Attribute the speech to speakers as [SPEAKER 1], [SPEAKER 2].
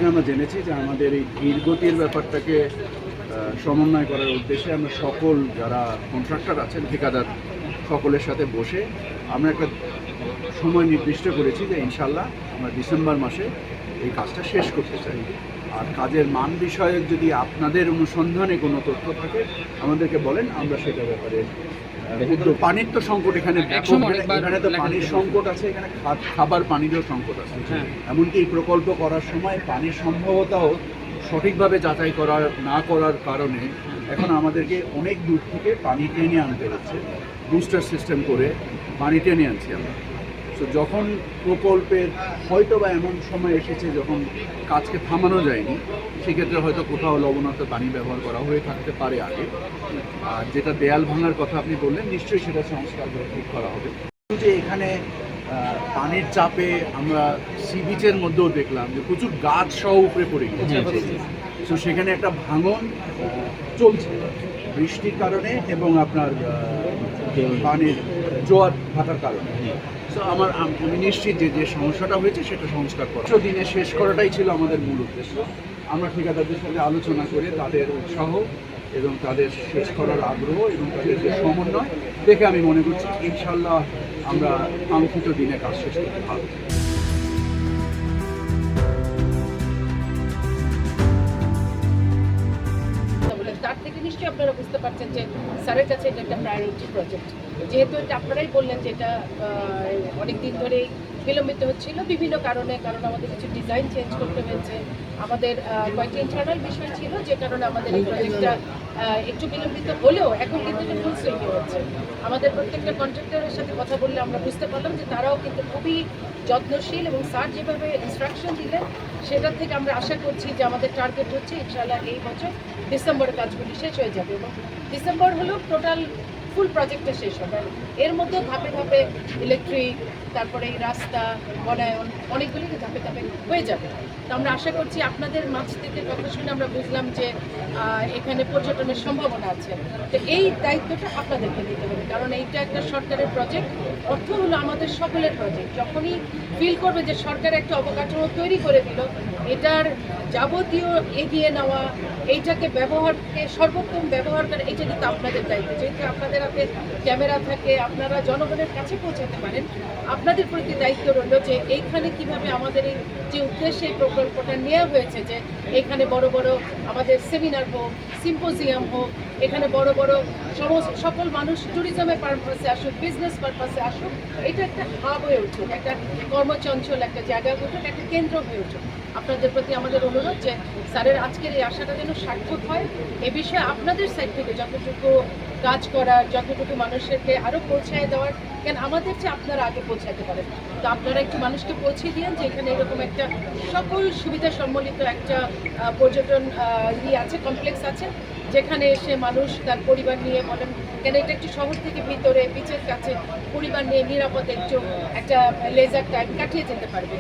[SPEAKER 1] আমরা জেনেছি যে আমাদের এই ধীরগতির ব্যাপারটাকে সমন্বয় করার উদ্দেশ্যে আমরা সকল যারা কন্ট্রাক্টর আছেন ঠিকাদার সকলের সাথে বসে আমরা একটা সময় নির্দিষ্ট করেছি যে ইনশাল্লাহ আমরা ডিসেম্বর মাসে এই কাজটা শেষ করতে চাই। আর কাজের মান বিষয়ক যদি আপনাদের অনুসন্ধানে কোনো তথ্য থাকে আমাদেরকে বলেন, আমরা সেটা ব্যাপারে পানির তো সংকট এখানে এখানে তো পানির সংকট আছে, এখানে খাবার পানিরও সংকট আছে। এমনকি এই প্রকল্প করার সময় পানির সম্ভবতাও সঠিকভাবে যাচাই না করার কারণে এখন আমাদেরকে অনেক দূর থেকে পানি টেনে আনতে হচ্ছে, বুস্টার সিস্টেম করে পানি টেনে আনছি আমরা। তো যখন প্রকল্পের হয়তো বা এমন সময় এসেছে যখন কাজকে থামানো যায়নি, সেক্ষেত্রে হয়তো কোথাও লবণাক্ত পানি ব্যবহার করা হয়ে থাকতে পারে আগে। আর যেটা দেয়াল ভাঙার কথা আপনি বললেন, নিশ্চয়ই সেটা সংস্কার করে ঠিক করা হবে। যে এখানে পানির চাপে আমরা সি বিচের মধ্যেও দেখলাম যে প্রচুর গাছ সহ উপরে পড়ে গেছে। তো সেখানে একটা ভাঙন চলছে বৃষ্টির কারণে এবং আপনার পানির জোয়ার ভাটার কারণে। তো আমি নিশ্চিত যে সমস্যাটা হয়েছে সেটা সংস্কার করা দিনে শেষ করাটাই ছিল আমাদের মূল উদ্দেশ্য। আমরা ঠিকাদারদের সাথে আলোচনা করে তাদের উৎসাহ এবং তাদের শেষ করার আগ্রহ এবং তাদের যে সমন্বয় দেখে আমি মনে করছি ইনশাল্লাহ আমরা কাঙ্ক্ষিত দিনে কাজ শেষ করতে পারব।
[SPEAKER 2] তার থেকে নিশ্চয়ই আপনারা বুঝতে পারছেন যে স্যারের কাছে এটা একটা প্রায়োরিটি প্রজেক্ট। যেহেতু এটা আপনারাই বললেন যে এটা অনেকদিন ধরেই বিলম্বিত হচ্ছিল বিভিন্ন কারণে, কারণ আমাদের কিছু ডিজাইন চেঞ্জ করতে হয়েছে, আমাদের কয়েকটি ইন্টারনাল বিষয় ছিল যে কারণে আমাদের এই প্রজেক্টটা একটু বিলম্বিত হলেও এখন কিন্তু এটা ফুল সুইংয়ে হচ্ছে। আমাদের প্রত্যেকটা কন্ট্রাক্টরের সাথে কথা বললে আমরা বুঝতে পারলাম যে তারাও কিন্তু খুবই যত্নশীল এবং স্যার যেভাবে ইনস্ট্রাকশন দিলেন সেটার থেকে আমরা আশা করছি যে আমাদের টার্গেট হচ্ছে ইনশাআল্লাহ এই বছর ডিসেম্বরে কাজগুলি শেষ হয়ে যাবে এবং ডিসেম্বর হলেও টোটাল ফুল প্রজেক্টটা শেষ হবে। এর মধ্যে ধাপে ধাপে ইলেকট্রিক, তারপরে এই রাস্তা বনায়ন অনেকগুলি ধাপে ধাপে হয়ে যাবে। তো আমরা আশা করছি আপনাদের মাঝ থেকে কথা শুনে আমরা বুঝলাম যে এখানে পর্যটনের সম্ভাবনা আছে। তো এই দায়িত্বটা আপনাদেরকে দিতে হবে, কারণ এইটা একটা সরকারের প্রজেক্ট, অর্থ হলো আমাদের সকলের প্রজেক্ট। যখনই ফিল করবে যে সরকার একটা অবকাঠামো তৈরি করে দিল, এটার যাবতীয় এগিয়ে নেওয়া, এইটাকে ব্যবহারকে সর্বোত্তম ব্যবহার করে, এইটা কিন্তু আপনাদের দায়িত্ব। যেহেতু আপনাদের হাতে ক্যামেরা থাকে, আপনারা জনগণের কাছে পৌঁছাতে পারেন, আপনাদের প্রতি দায়িত্ব রইল যে এইখানে কিভাবে আমাদের এই যে উদ্দেশ্যে এই প্রকল্পটা নেওয়া হয়েছে, যে এখানে বড় বড় আমাদের সেমিনার হোক, সিম্পোজিয়াম হোক, এখানে বড় বড় সকল মানুষ ট্যুরিজমের পারপাসে আসুক, বিজনেস পারপাসে আসুক, এটা একটা হাব হয়ে উঠুক, একটা কর্মচঞ্চল একটা জায়গা হয়ে উঠুক, একটা কেন্দ্র হয়ে উঠুক। আপনাদের প্রতি আমাদের অনুরোধ যে স্যারের আজকের এই আশাটা যেন সার্থক হয়। এ বিষয়ে আপনাদের সাইড থেকে যতটুকু কাজ করার, যতটুকু মানুষকে আরও পৌঁছায় দেওয়ার, কেন আমাদের যে আপনারা আগে পৌঁছাতে পারেন, তো আপনারা একটু মানুষকে পৌঁছে দিন যে এখানে এরকম একটা সকল সুবিধা সম্বলিত একটা পর্যটন আছে, কমপ্লেক্স আছে, যেখানে এসে মানুষ তার পরিবার নিয়ে বলেন, কেন এটা একটু শহর থেকে ভিতরে বিচের কাছে পরিবার নিয়ে নিরাপদে একটু একটা লেজার টাইম কাটিয়ে যেতে পারবে।